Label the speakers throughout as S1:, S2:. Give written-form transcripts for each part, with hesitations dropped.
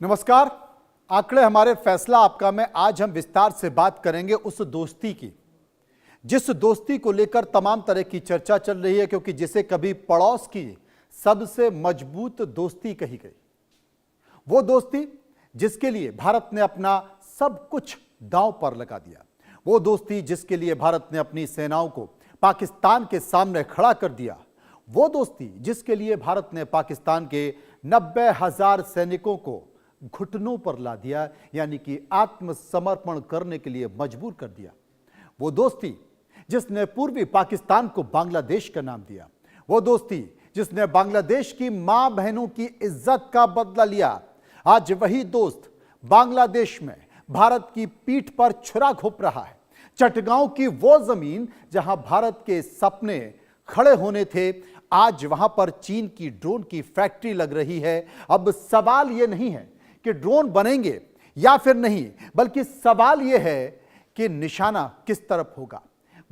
S1: नमस्कार। आंकड़े हमारे फैसला आपका में आज हम विस्तार से बात करेंगे उस दोस्ती की जिस दोस्ती को लेकर तमाम तरह की चर्चा चल रही है, क्योंकि जिसे कभी पड़ोस की सबसे मजबूत दोस्ती कही गई। वो दोस्ती जिसके लिए भारत ने अपना सब कुछ दांव पर लगा दिया। वो दोस्ती जिसके लिए भारत ने अपनी सेनाओं को पाकिस्तान के सामने खड़ा कर दिया। वो दोस्ती जिसके लिए भारत ने पाकिस्तान के 90,000 सैनिकों को घुटनों पर ला दिया, यानी कि आत्मसमर्पण करने के लिए मजबूर कर दिया। वो दोस्ती जिसने पूर्वी पाकिस्तान को बांग्लादेश का नाम दिया। वो दोस्ती जिसने बांग्लादेश की मां बहनों की इज्जत का बदला लिया। आज वही दोस्त बांग्लादेश में भारत की पीठ पर छुरा घोंप रहा है। चटगांव की वो जमीन जहां भारत के सपने खड़े होने थे, आज वहां पर चीन की ड्रोन की फैक्ट्री लग रही है। अब सवाल यह नहीं है कि ड्रोन बनेंगे या फिर नहीं, बल्कि सवाल यह है कि निशाना किस तरफ होगा।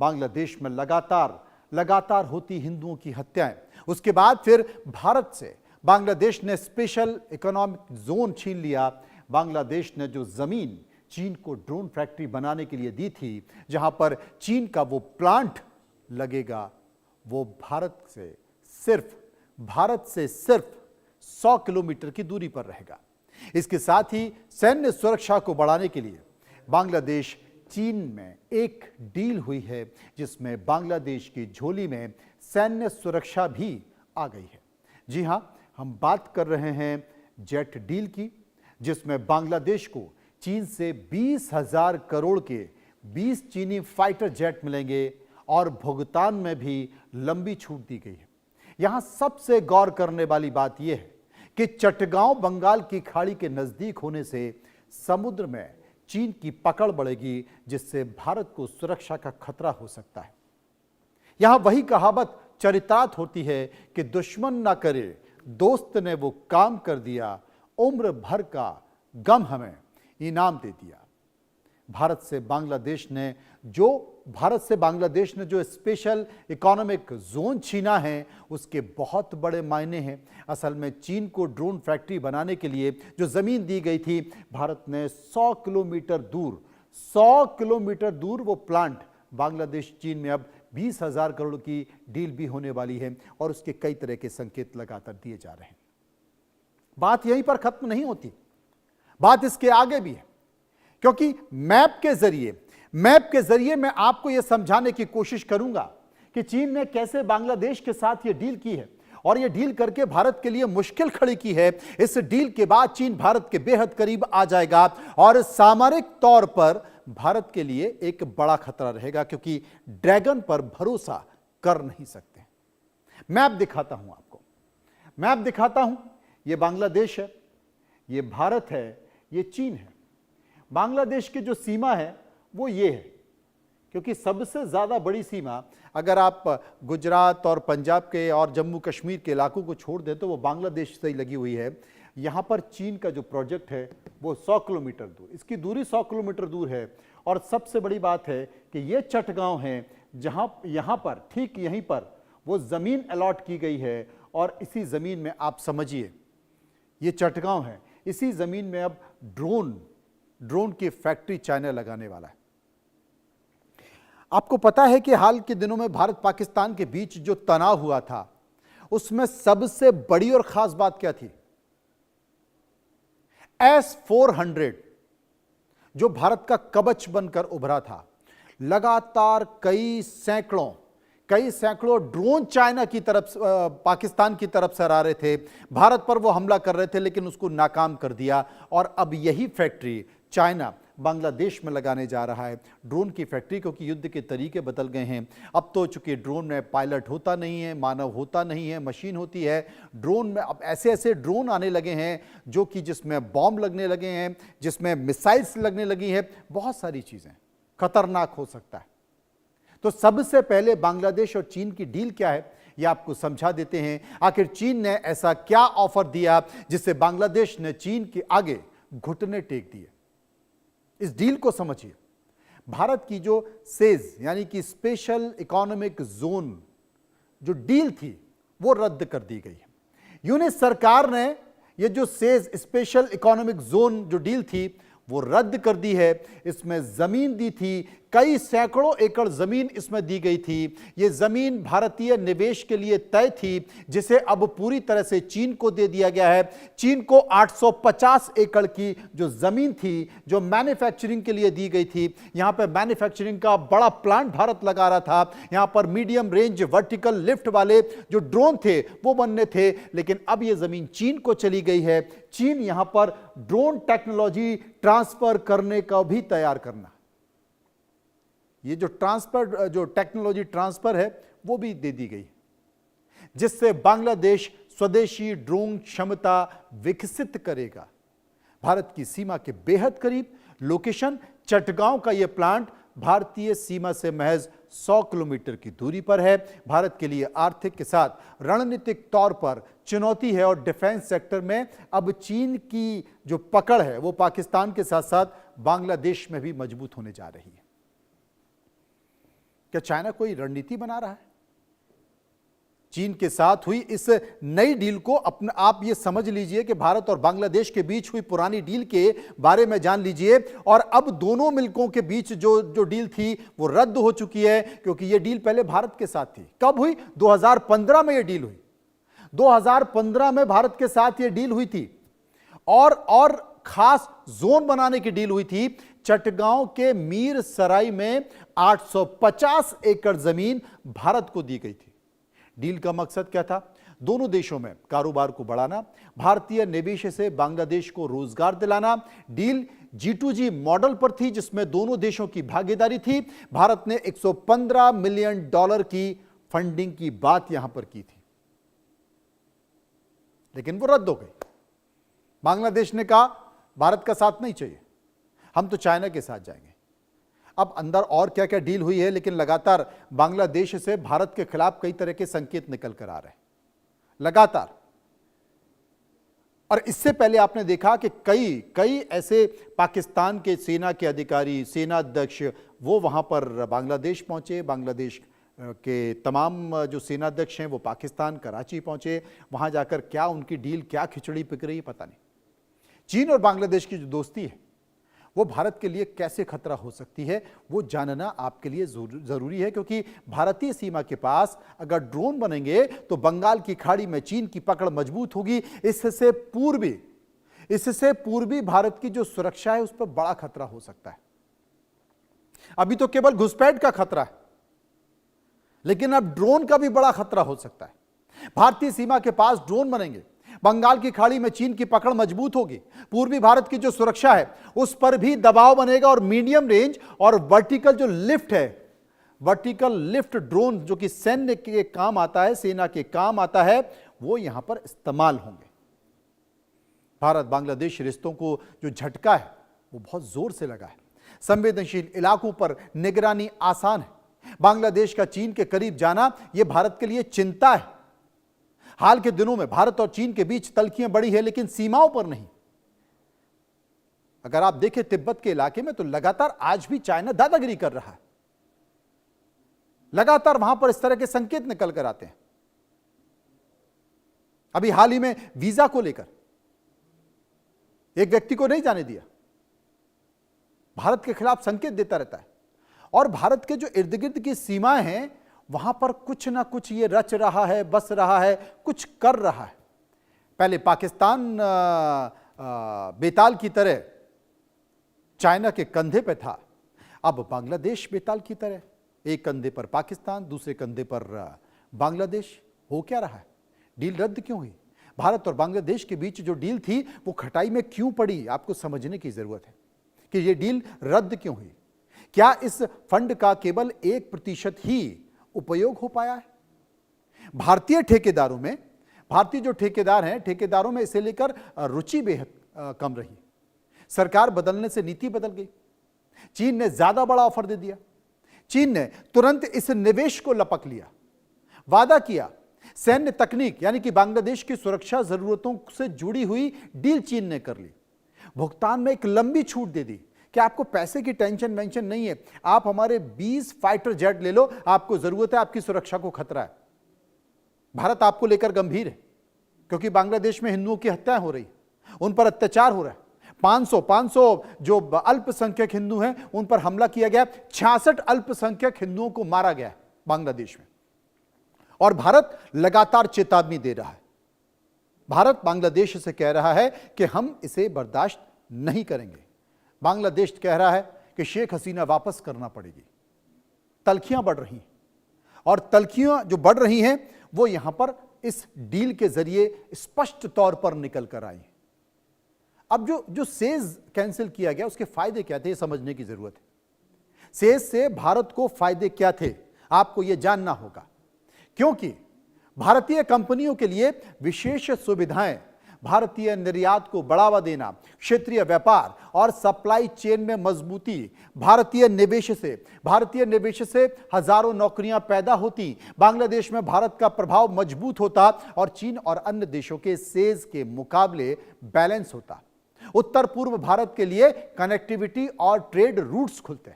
S1: बांग्लादेश में लगातार होती हिंदुओं की हत्याएं, उसके बाद फिर भारत से बांग्लादेश ने स्पेशल इकोनॉमिक जोन छीन लिया। बांग्लादेश ने जो जमीन चीन को ड्रोन फैक्ट्री बनाने के लिए दी थी, जहां पर चीन का वो प्लांट लगेगा, वो भारत से सिर्फ 100 किलोमीटर की दूरी पर रहेगा। इसके साथ ही सैन्य सुरक्षा को बढ़ाने के लिए बांग्लादेश चीन में एक डील हुई है, जिसमें बांग्लादेश की झोली में सैन्य सुरक्षा भी आ गई है। जी हां, हम बात कर रहे हैं जेट डील की, जिसमें बांग्लादेश को चीन से 20,000 करोड़ के 20 चीनी फाइटर जेट मिलेंगे और भुगतान में भी लंबी छूट दी गई है। यहां सबसे गौर करने वाली बात यह है कि चटगांव बंगाल की खाड़ी के नजदीक होने से समुद्र में चीन की पकड़ बढ़ेगी, जिससे भारत को सुरक्षा का खतरा हो सकता है। यहां वही कहावत चरितार्थ होती है कि दुश्मन ना करे, दोस्त ने वो काम कर दिया, उम्र भर का गम हमें इनाम दे दिया। भारत से बांग्लादेश ने जो स्पेशल इकोनॉमिक जोन छीना है, उसके बहुत बड़े मायने हैं। असल में चीन को ड्रोन फैक्ट्री बनाने के लिए जो जमीन दी गई थी, भारत ने 100 किलोमीटर दूर वो प्लांट बांग्लादेश चीन में अब 20,000 करोड़ की डील भी होने वाली है, और उसके कई तरह के संकेत लगातार दिए जा रहे हैं। बात यहीं पर खत्म नहीं होती, बात इसके आगे भी है, क्योंकि मैप के जरिए मैं आपको यह समझाने की कोशिश करूंगा कि चीन ने कैसे बांग्लादेश के साथ यह डील की है, और यह डील करके भारत के लिए मुश्किल खड़ी की है। इस डील के बाद चीन भारत के बेहद करीब आ जाएगा, और सामरिक तौर पर भारत के लिए एक बड़ा खतरा रहेगा, क्योंकि ड्रैगन पर भरोसा कर नहीं सकते। मैप दिखाता हूं आपको, यह बांग्लादेश है, यह भारत है, यह चीन है। बांग्लादेश की जो सीमा है वो ये है, क्योंकि सबसे ज्यादा बड़ी सीमा अगर आप गुजरात और पंजाब के और जम्मू कश्मीर के इलाकों को छोड़ दें तो वो बांग्लादेश से ही लगी हुई है। यहां पर चीन का जो प्रोजेक्ट है वो 100 किलोमीटर दूर, इसकी दूरी 100 किलोमीटर दूर है। और सबसे बड़ी बात है कि ये चटगांव है, यहां पर ठीक यहीं पर वो जमीन अलॉट की गई है, और इसी जमीन में आप समझिए ये चटगांव है, इसी जमीन में अब ड्रोन की फैक्ट्री चाइना लगाने वाला है। आपको पता है कि हाल के दिनों में भारत पाकिस्तान के बीच जो तनाव हुआ था, उसमें सबसे बड़ी और खास बात क्या थी? S-400 जो भारत का कवच बनकर उभरा था। लगातार कई सैकड़ों ड्रोन चाइना की तरफ, पाकिस्तान की तरफ से आ रहे थे, भारत पर वो हमला कर रहे थे, लेकिन उसको नाकाम कर दिया। और अब यही फैक्ट्री चाइना बांग्लादेश में लगाने जा रहा है, ड्रोन की फैक्ट्री, क्योंकि युद्ध के तरीके बदल गए हैं। अब तो चूंकि ड्रोन में पायलट होता नहीं है, मानव होता नहीं है, मशीन होती है। ड्रोन में अब ऐसे ड्रोन आने लगे हैं जो कि जिसमें बॉम्ब लगने लगे हैं, जिसमें मिसाइल्स लगने लगी है, बहुत सारी चीजें, खतरनाक हो सकता है। तो सबसे पहले बांग्लादेश और चीन की डील क्या है, यह आपको समझा देते हैं। आखिर चीन ने ऐसा क्या ऑफर दिया जिससे बांग्लादेश ने चीन के आगे घुटने टेक दिए? इस डील को समझिए। भारत की जो सेज यानी कि स्पेशल इकोनॉमिक जोन जो डील थी वो रद्द कर दी गई है। यूनिट सरकार ने ये जो सेज स्पेशल इकोनॉमिक जोन जो डील थी वो रद्द कर दी है। इसमें जमीन दी थी, कई सैकड़ों एकड़ जमीन इसमें दी गई थी। ये जमीन भारतीय निवेश के लिए तय थी, जिसे अब पूरी तरह से चीन को दे दिया गया है। चीन को 850 एकड़ की जो जमीन थी, जो मैन्युफैक्चरिंग के लिए दी गई थी, यहां पर मैन्युफैक्चरिंग का बड़ा प्लांट भारत लगा रहा था। यहां पर मीडियम रेंज वर्टिकल लिफ्ट वाले जो ड्रोन थे वो बनने थे, लेकिन अब यह जमीन चीन को चली गई है। चीन यहां पर ड्रोन टेक्नोलॉजी ट्रांसफर करने का भी तैयार करना, ये जो टेक्नोलॉजी ट्रांसफर है वो भी दे दी गई, जिससे बांग्लादेश स्वदेशी ड्रोन क्षमता विकसित करेगा। भारत की सीमा के बेहद करीब लोकेशन चटगांव का यह प्लांट भारतीय सीमा से महज 100 किलोमीटर की दूरी पर है। भारत के लिए आर्थिक के साथ रणनीतिक तौर पर चुनौती है और डिफेंस सेक्टर में अब चीन की जो पकड़ है वो पाकिस्तान के साथ साथ बांग्लादेश में भी मजबूत होने जा रही है। क्या चाइना कोई रणनीति बना रहा है? चीन के साथ हुई इस नई डील को अपना आप ये समझ लीजिए कि भारत और बांग्लादेश के बीच हुई पुरानी डील के बारे में जान लीजिए। और अब दोनों मुल्कों के बीच जो डील थी वो रद्द हो चुकी है, क्योंकि ये डील पहले भारत के साथ थी। कब हुई? 2015 में ये डील हुई। 2015 में भारत के साथ ये डील हुई थी और खास जोन बनाने की डील हुई थी। चटगांव के मीर सराय में 850 एकड़ जमीन भारत को दी गई थी। डील का मकसद क्या था? दोनों देशों में कारोबार को बढ़ाना, भारतीय निवेश से बांग्लादेश को रोजगार दिलाना। डील G2G मॉडल पर थी, जिसमें दोनों देशों की भागीदारी थी। भारत ने $115 मिलियन की फंडिंग की बात यहां पर की थी, लेकिन वो रद्द हो गई। बांग्लादेश ने कहा भारत का साथ नहीं चाहिए, हम तो चाइना के साथ जाएंगे। अब अंदर और क्या क्या डील हुई है, लेकिन लगातार बांग्लादेश से भारत के खिलाफ कई तरह के संकेत निकल कर आ रहे हैं लगातार। और इससे पहले आपने देखा कि कई ऐसे पाकिस्तान के सेना के अधिकारी, सेना अध्यक्ष, वो वहां पर बांग्लादेश पहुंचे। बांग्लादेश के तमाम जो सेना अध्यक्ष हैं वो पाकिस्तान कराची पहुंचे। वहां जाकर क्या उनकी डील, क्या खिचड़ी पिक रही है, पता नहीं। चीन और बांग्लादेश की जो दोस्ती है वो भारत के लिए कैसे खतरा हो सकती है, वो जानना आपके लिए जरूरी है, क्योंकि भारतीय सीमा के पास अगर ड्रोन बनेंगे तो बंगाल की खाड़ी में चीन की पकड़ मजबूत होगी। इससे पूर्वी भारत की जो सुरक्षा है उस पर बड़ा खतरा हो सकता है। अभी तो केवल घुसपैठ का खतरा है, लेकिन अब ड्रोन का भी बड़ा खतरा हो सकता है। भारतीय सीमा के पास ड्रोन बनेंगे, बंगाल की खाड़ी में चीन की पकड़ मजबूत होगी, पूर्वी भारत की जो सुरक्षा है उस पर भी दबाव बनेगा। और मीडियम रेंज और वर्टिकल जो लिफ्ट है, वर्टिकल लिफ्ट ड्रोन जो कि सैन्य के काम आता है, सेना के काम आता है, वो यहां पर इस्तेमाल होंगे। भारत बांग्लादेश रिश्तों को जो झटका है वो बहुत जोर से लगा है। संवेदनशील इलाकों पर निगरानी आसान है। बांग्लादेश का चीन के करीब जाना यह भारत के लिए चिंता है। हाल के दिनों में भारत और चीन के बीच तल्खियां बढ़ी है, लेकिन सीमाओं पर नहीं। अगर आप देखें तिब्बत के इलाके में तो लगातार आज भी चाइना दादागिरी कर रहा है। लगातार वहां पर इस तरह के संकेत निकल कर आते हैं। अभी हाल ही में वीजा को लेकर एक व्यक्ति को नहीं जाने दिया, भारत के खिलाफ संकेत देता रहता है। और भारत के जो इर्द गिर्द की सीमाएं हैं वहां पर कुछ ना कुछ ये रच रहा है, बस रहा है, कुछ कर रहा है। पहले पाकिस्तान बेताल की तरह चाइना के कंधे पे था, अब बांग्लादेश बेताल की तरह, एक कंधे पर पाकिस्तान, दूसरे कंधे पर बांग्लादेश। हो क्या रहा है? डील रद्द क्यों हुई? भारत और बांग्लादेश के बीच जो डील थी वो खटाई में क्यों पड़ी? आपको समझने की जरूरत है कि ये डील रद्द क्यों हुई। क्या इस फंड का केवल 1% ही उपयोग हो पाया है? भारतीय ठेकेदारों में, भारतीय जो ठेकेदार हैं, ठेकेदारों में इसे लेकर रुचि बेहद कम रही। सरकार बदलने से नीति बदल गई। चीन ने ज्यादा बड़ा ऑफर दे दिया। चीन ने तुरंत इस निवेश को लपक लिया, वादा किया। सैन्य तकनीक यानी कि बांग्लादेश की सुरक्षा जरूरतों से जुड़ी हुई डील चीन ने कर ली। भुगतान में एक लंबी छूट दे दी कि आपको पैसे की टेंशन वेंशन नहीं है, आप हमारे 20 फाइटर जेट ले लो, आपको जरूरत है, आपकी सुरक्षा को खतरा है। भारत आपको लेकर गंभीर है। क्योंकि बांग्लादेश में हिंदुओं की हत्याएं हो रही, उन पर अत्याचार हो रहा है। 500 जो अल्पसंख्यक हिंदू हैं उन पर हमला किया गया। 66 अल्पसंख्यक हिंदुओं को मारा गया है बांग्लादेश में, और भारत लगातार चेतावनी दे रहा है। भारत बांग्लादेश से कह रहा है कि हम इसे बर्दाश्त नहीं करेंगे। बांग्लादेश कह रहा है कि शेख हसीना वापस करना पड़ेगी। तल्खियां बढ़ रही हैं, और तल्खियां जो बढ़ रही हैं वो यहां पर इस डील के जरिए स्पष्ट तौर पर निकल कर आई। अब जो सेज कैंसिल किया गया उसके फायदे क्या थे, ये समझने की जरूरत है। सेज से भारत को फायदे क्या थे, आपको यह जानना होगा, क्योंकि भारतीय कंपनियों के लिए विशेष सुविधाएं, भारतीय निर्यात को बढ़ावा देना, क्षेत्रीय व्यापार और सप्लाई चेन में मजबूती, भारतीय निवेश से हजारों नौकरियां पैदा होती, बांग्लादेश में भारत का प्रभाव मजबूत होता और चीन और अन्य देशों के सेज के मुकाबले बैलेंस होता। उत्तर पूर्व भारत के लिए कनेक्टिविटी और ट्रेड रूट्स खुलते।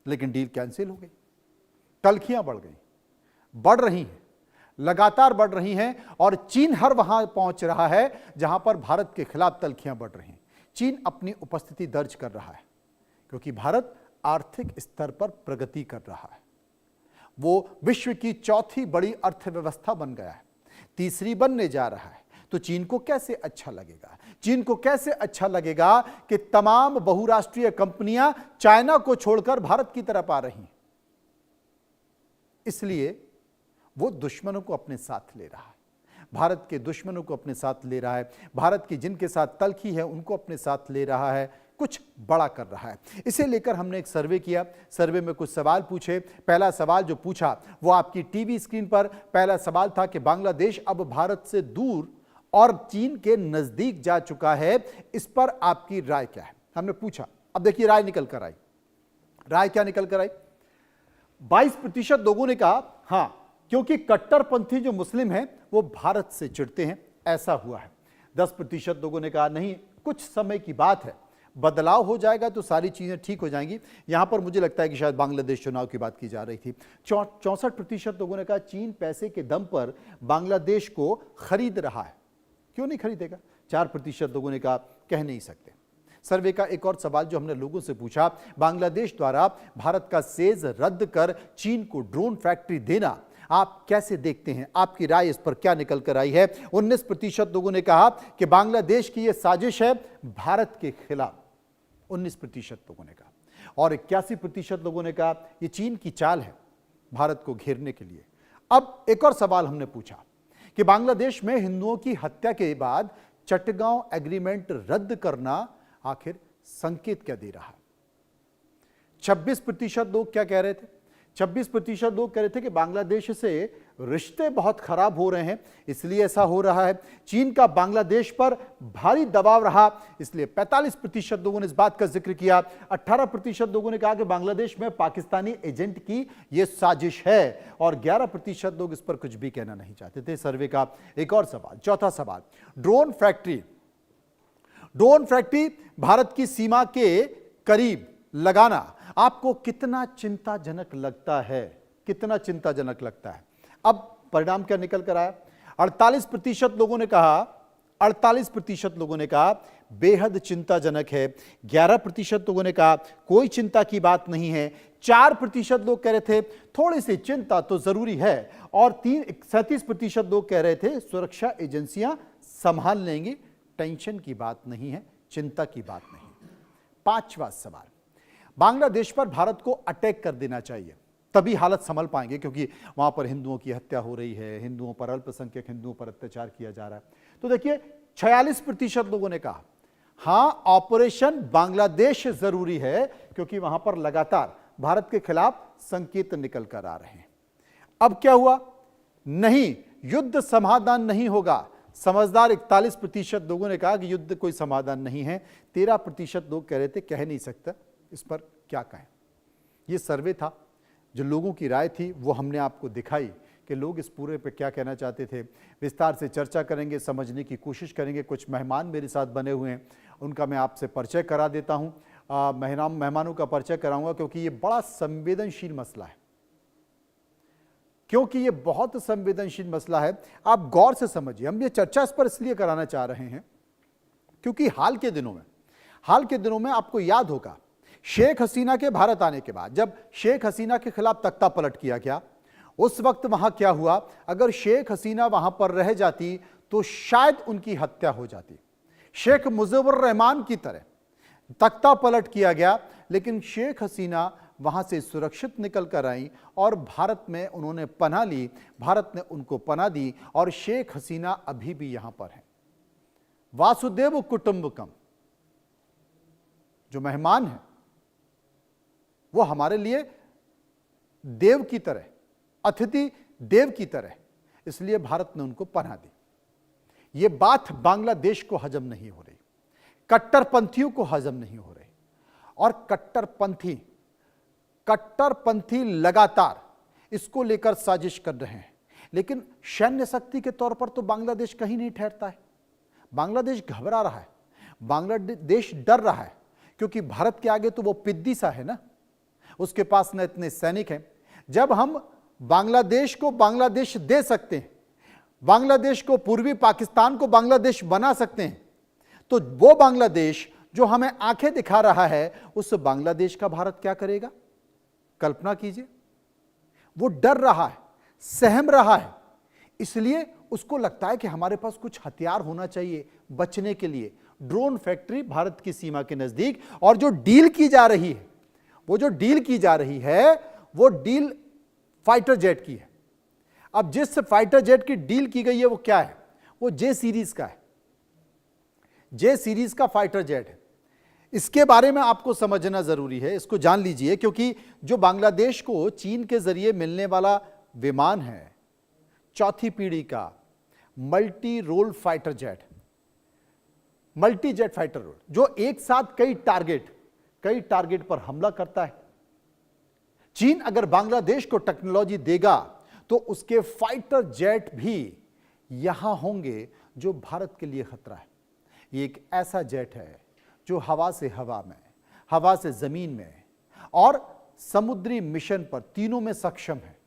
S1: लेकिन डील कैंसिल हो गई। तल्खियां बढ़ रही हैं, लगातार बढ़ रही हैं, और चीन हर वहां पहुंच रहा है जहां पर भारत के खिलाफ तल्खियां बढ़ रही हैं। चीन अपनी उपस्थिति दर्ज कर रहा है, क्योंकि भारत आर्थिक स्तर पर प्रगति कर रहा है। वो विश्व की चौथी बड़ी अर्थव्यवस्था बन गया है, तीसरी बनने जा रहा है। तो चीन को कैसे अच्छा लगेगा? चीन को कैसे अच्छा लगेगा कि तमाम बहुराष्ट्रीय कंपनियां चाइना को छोड़कर भारत की तरफ आ रही हैं? इसलिए वो दुश्मनों को अपने साथ ले रहा है, भारत के दुश्मनों को अपने साथ ले रहा है, भारत की जिनके साथ तल्खी है उनको अपने साथ ले रहा है, कुछ बड़ा कर रहा है। इसे लेकर हमने एक सर्वे किया। सर्वे में कुछ सवाल पूछे। पहला सवाल जो पूछा वो आपकी टीवी स्क्रीन पर पहला सवाल था कि बांग्लादेश अब भारत से दूर और चीन के नजदीक जा चुका है, इस पर आपकी राय क्या है, हमने पूछा। अब देखिए राय निकल कर आई। राय क्या निकल कर आई? 22% लोगों ने कहा हां, क्योंकि कट्टरपंथी जो मुस्लिम हैं वो भारत से चिढ़ते हैं, ऐसा हुआ है। 10% लोगों ने कहा नहीं, कुछ समय की बात है, बदलाव हो जाएगा तो सारी चीजें ठीक हो जाएंगी। यहां पर मुझे लगता है कि शायद बांग्लादेश चुनाव की बात की जा रही थी। 64% लोगों ने कहा चीन पैसे के दम पर बांग्लादेश को खरीद रहा है। क्यों नहीं खरीदेगा? 4% लोगों ने कहा कह नहीं सकते। सर्वे का एक और सवाल जो हमने लोगों से पूछा, बांग्लादेश द्वारा भारत का सेज रद्द कर चीन को ड्रोन फैक्ट्री देना आप कैसे देखते हैं? आपकी राय इस पर क्या निकल कर आई है? 19% लोगों ने कहा कि बांग्लादेश की यह साजिश है भारत के खिलाफ, 19% लोगों ने कहा, और 81% लोगों ने कहा यह चीन की चाल है भारत को घेरने के लिए। अब एक और सवाल हमने पूछा कि बांग्लादेश में हिंदुओं की हत्या के बाद चटगांव एग्रीमेंट रद्द करना आखिर संकेत क्या दे रहा है? 26% लोग क्या कह रहे थे? 26% लोग कह रहे थे कि बांग्लादेश से रिश्ते बहुत खराब हो रहे हैं, इसलिए ऐसा हो रहा है। चीन का बांग्लादेश पर भारी दबाव रहा, इसलिए 45% लोगों ने इस बात का जिक्र किया। 18% लोगों ने कहा कि बांग्लादेश में पाकिस्तानी एजेंट की यह साजिश है, और 11% लोग इस पर कुछ भी कहना नहीं चाहते थे। सर्वे का एक और सवाल, चौथा सवाल, ड्रोन फैक्ट्री भारत की सीमा के करीब लगाना आपको कितना चिंताजनक लगता है? कितना चिंताजनक लगता है? अब परिणाम क्या निकल कर आया? 48% लोगों ने कहा बेहद चिंताजनक है। 11% लोगों ने कहा कोई चिंता की बात नहीं है। 4% लोग कह रहे थे थोड़ी सी चिंता तो जरूरी है, और 37% लोग कह रहे थे सुरक्षा एजेंसियां संभाल लेंगी, टेंशन की बात नहीं है, चिंता की बात नहीं। पांचवा सवाल, बांग्लादेश पर भारत को अटैक कर देना चाहिए, तभी हालत संभल पाएंगे, क्योंकि वहां पर हिंदुओं की हत्या हो रही है, हिंदुओं पर, अल्पसंख्यक हिंदुओं पर अत्याचार किया जा रहा है। तो देखिए 46% लोगों ने कहा हां, ऑपरेशन बांग्लादेश जरूरी है, क्योंकि वहां पर लगातार भारत के खिलाफ संकेत निकल कर आ रहे हैं। अब क्या हुआ? नहीं, युद्ध समाधान नहीं होगा। समझदार 41% लोगों ने कहा कि युद्ध कोई समाधान नहीं है। 13% लोग कह रहे थे कह नहीं सकता, इस पर क्या कहें। यह सर्वे था, जो लोगों की राय थी वो हमने आपको दिखाई कि लोग इस पूरे पे क्या कहना चाहते थे। विस्तार से चर्चा करेंगे, समझने की कोशिश करेंगे। कुछ मेहमान मेरे साथ बने हुए हैं, उनका मैं आपसे परिचय करा देता हूं। मेहमानों का परिचय कराऊंगा, क्योंकि ये बड़ा संवेदनशील मसला है। क्योंकि ये बहुत संवेदनशील मसला है। आप गौर से समझिए, हम ये चर्चा इस पर इसलिए कराना चाह रहे हैं क्योंकि हाल के दिनों में आपको याद होगा, शेख हसीना के भारत आने के बाद जब शेख हसीना के खिलाफ तख्ता पलट किया गया, उस वक्त वहां क्या हुआ, अगर शेख हसीना वहां पर रह जाती तो शायद उनकी हत्या हो जाती। शेख मुजीबुर रहमान की तरह तख्ता पलट किया गया, लेकिन शेख हसीना वहां से सुरक्षित निकल कर आई और भारत में उन्होंने पनाह ली, भारत ने उनको पनाह दी और शेख हसीना अभी भी यहां पर है। वासुदेव कुटुंबकम, जो मेहमान है वो हमारे लिए देव की तरह, अतिथि देव की तरह, इसलिए भारत ने उनको पनाह दी। ये बात बांग्लादेश को हजम नहीं हो रही, कट्टरपंथियों को हजम नहीं हो रही, और कट्टरपंथी लगातार इसको लेकर साजिश कर रहे हैं। लेकिन सैन्य शक्ति के तौर पर तो बांग्लादेश कहीं नहीं ठहरता है। बांग्लादेश घबरा रहा है, बांग्लादेश डर रहा है, क्योंकि भारत के आगे तो वो पिद्दी सा है ना, उसके पास न इतने सैनिक हैं। जब हम बांग्लादेश को बांग्लादेश दे सकते हैं, बांग्लादेश को, पूर्वी पाकिस्तान को बांग्लादेश बना सकते हैं, तो वो बांग्लादेश जो हमें आंखें दिखा रहा है, उस बांग्लादेश का भारत क्या करेगा? कल्पना कीजिए। वो डर रहा है, सहम रहा है, इसलिए उसको लगता है कि हमारे पास कुछ हथियार होना चाहिए बचने के लिए। ड्रोन फैक्ट्री भारत की सीमा के नजदीक, और जो डील की जा रही है, वो डील फाइटर जेट की है। अब जिस फाइटर जेट की डील की गई है वो क्या है? वो जे सीरीज का है, जे सीरीज का फाइटर जेट है। इसके बारे में आपको समझना जरूरी है, इसको जान लीजिए, क्योंकि जो बांग्लादेश को चीन के जरिए मिलने वाला विमान है, चौथी पीढ़ी का multi role fighter jet, multi jet fighter role, जो एक साथ कई टारगेट पर हमला करता है। चीन अगर बांग्लादेश को टेक्नोलॉजी देगा तो उसके फाइटर जेट भी यहां होंगे जो भारत के लिए खतरा है। ये एक ऐसा जेट है जो हवा से हवा में, हवा से जमीन में और समुद्री मिशन पर, तीनों में सक्षम है।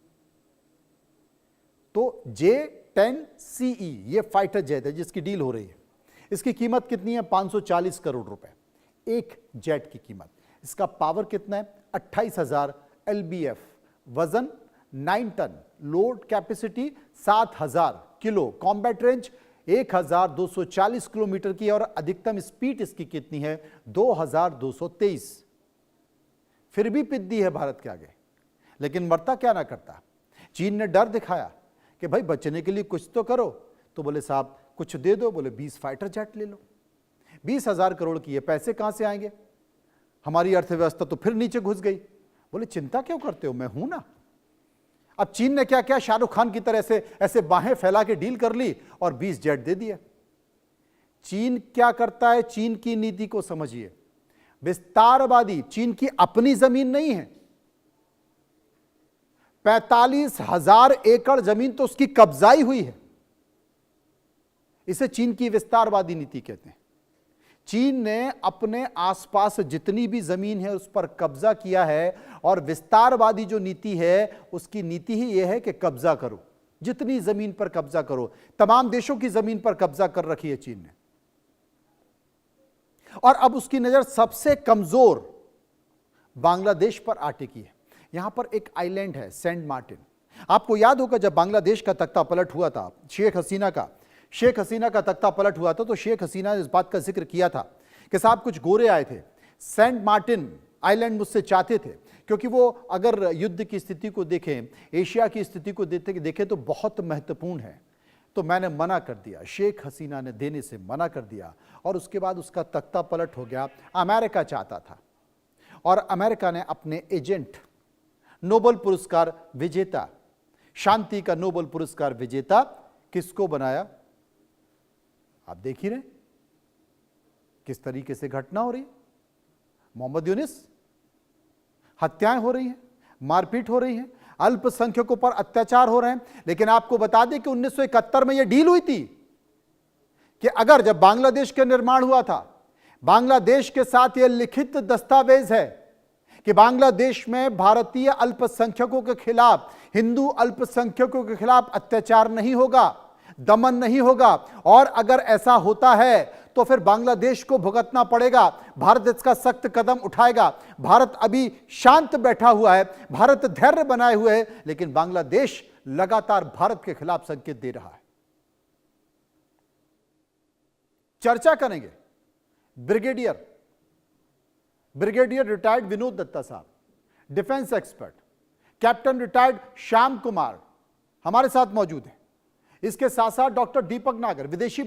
S1: तो J-10CE ये फाइटर जेट है जिसकी डील हो रही है। इसकी कीमत कितनी है? 540 करोड़ रुपए एक जेट की कीमत। इसका पावर कितना है? 28,000 LBF, वजन 9 ton, load capacity 7,000 kilo, combat range 1,240 kilometre की, और अधिकतम स्पीड इसकी कितनी है? 2,223। फिर भी पिद्दी है भारत के आगे, लेकिन मरता क्या ना करता। चीन ने डर दिखाया कि भाई बचने के लिए कुछ तो करो, तो बोले साहब कुछ दे दो, बोले 20 फाइटर जेट ले लो। 20,000 करोड़ की, ये पैसे कहां से आएंगे? हमारी अर्थव्यवस्था तो फिर नीचे घुस गई। बोले चिंता क्यों करते हो, मैं हूं ना। अब चीन ने क्या क्या, शाहरुख खान की तरह से ऐसे बाहें फैला के डील कर ली और 20 जेट दे दिया। चीन क्या करता है? चीन की नीति को समझिए, विस्तारवादी। चीन की अपनी जमीन नहीं है, 45,000 एकड़ जमीन तो उसकी कब्जाई हुई है। इसे चीन की विस्तारवादी नीति कहते हैं। चीन ने अपने आसपास जितनी भी जमीन है उस पर कब्जा किया है, और विस्तारवादी जो नीति है उसकी नीति ही यह है कि कब्जा करो, जितनी जमीन पर कब्जा करो। तमाम देशों की जमीन पर कब्जा कर रखी है चीन ने, और अब उसकी नजर सबसे कमजोर बांग्लादेश पर आ टिकी है। यहां पर एक आइलैंड है सेंट मार्टिन। आपको याद होगा जब बांग्लादेश का तख्ता पलट हुआ था, शेख हसीना का तख्ता पलट हुआ था, तो शेख हसीना ने इस बात का जिक्र किया था कि साहब कुछ गोरे आए थे, सेंट मार्टिन आइलैंड मुझसे चाहते थे, क्योंकि वो अगर युद्ध की स्थिति को देखें, एशिया की स्थिति को देखें तो बहुत महत्वपूर्ण है। तो मैंने मना कर दिया, शेख हसीना ने देने से मना कर दिया, और उसके बाद उसका तख्ता पलट हो गया। अमेरिका चाहता था, और अमेरिका ने अपने एजेंट, नोबेल पुरस्कार विजेता, शांति का नोबेल पुरस्कार विजेता किसको बनाया? आप देख ही रहे किस तरीके से घटना हो रही है। मोहम्मद यूनिस, हत्याएं हो रही हैं, मारपीट हो रही है, अल्पसंख्यकों पर अत्याचार हो रहे हैं। लेकिन आपको बता दें कि 1971 में यह डील हुई थी कि अगर, जब बांग्लादेश का निर्माण हुआ था, बांग्लादेश के साथ यह लिखित दस्तावेज है कि बांग्लादेश में भारतीय अल्पसंख्यकों के खिलाफ, हिंदू अल्पसंख्यकों के खिलाफ अत्याचार नहीं होगा, दमन नहीं होगा, और अगर ऐसा होता है तो फिर बांग्लादेश को भुगतना पड़ेगा। भारत इसका सख्त कदम उठाएगा। भारत अभी शांत बैठा हुआ है, भारत धैर्य बनाए हुए है, लेकिन बांग्लादेश लगातार भारत के खिलाफ संकेत दे रहा है। चर्चा करेंगे ब्रिगेडियर रिटायर्ड विनोद दत्ता साहब, defence expert, captain retired Shyam Kumar हमारे साथ मौजूद हैं। इसके साथ साथ डॉक्टर दीपक नागर, विदेशी